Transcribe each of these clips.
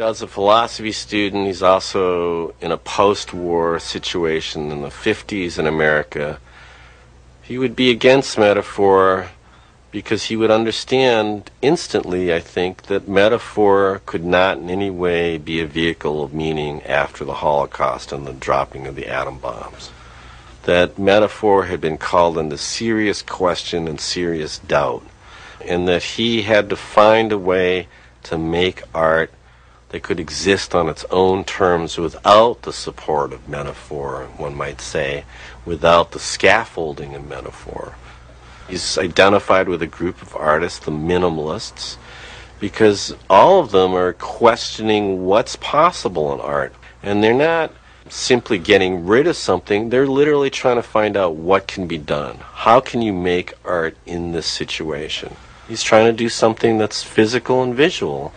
Judd's a philosophy student. He's also in a post-war situation in the 50s in America. He would be against metaphor because he would understand instantly, I think, that metaphor could not in any way be a vehicle of meaning after the Holocaust and the dropping of the atom bombs. That metaphor had been called into serious question and serious doubt, and that he had to find a way to make art that could exist on its own terms without the support of metaphor, one might say, without the scaffolding of metaphor. He's identified with a group of artists, the minimalists, because all of them are questioning what's possible in art. And they're not simply getting rid of something, they're literally trying to find out what can be done. How can you make art in this situation? He's trying to do something that's physical and visual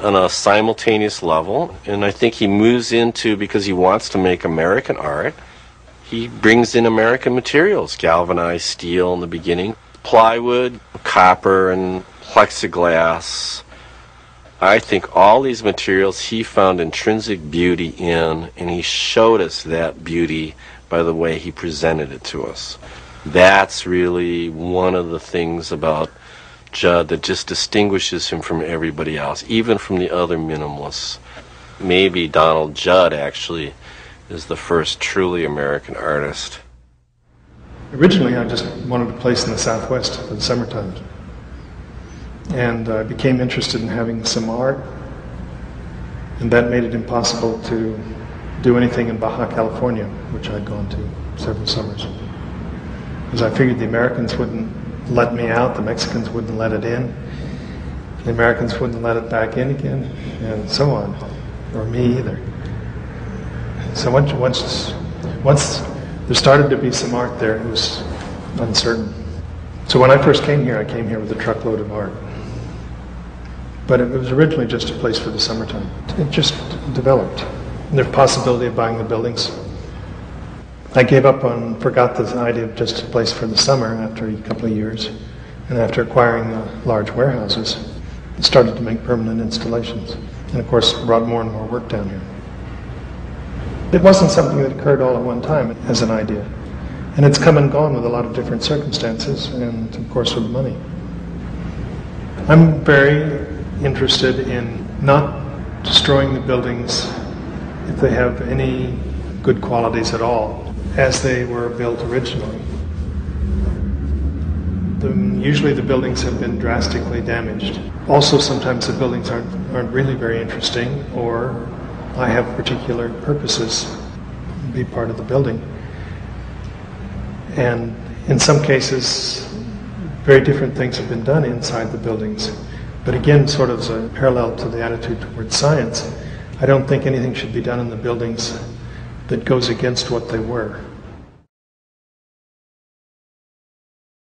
on a simultaneous level, and I think he moves into, because he wants to make American art, he brings in American materials, galvanized steel in the beginning, plywood, copper, and plexiglass. I think all these materials he found intrinsic beauty in, and he showed us that beauty by the way he presented it to us. That's really one of the things about Judd that just distinguishes him from everybody else, even from the other minimalists. Maybe Donald Judd actually is the first truly American artist. Originally, I just wanted a place in the Southwest for the summertime. And I became interested in having some art, and that made it impossible to do anything in Baja California, which I'd gone to several summers. Because I figured the Americans wouldn't let me out, the Mexicans wouldn't let it in, the Americans wouldn't let it back in again, and so on, or me either. So once there started to be some art there, it was uncertain. So when I first came here, I came here with a truckload of art. But it was originally just a place for the summertime. It just developed. And the possibility of buying the buildings. I gave up on, forgot the idea of just a place for the summer after a couple of years. And after acquiring large warehouses, started to make permanent installations. And of course, brought more and more work down here. It wasn't something that occurred all at one time as an idea. And it's come and gone with a lot of different circumstances, and of course with money. I'm very interested in not destroying the buildings if they have any good qualities at all, as they were built originally. Usually the buildings have been drastically damaged. Also, sometimes the buildings aren't really very interesting, or I have particular purposes to be part of the building. And in some cases, very different things have been done inside the buildings. But again, sort of as a parallel to the attitude towards science, I don't think anything should be done in the buildings that goes against what they were.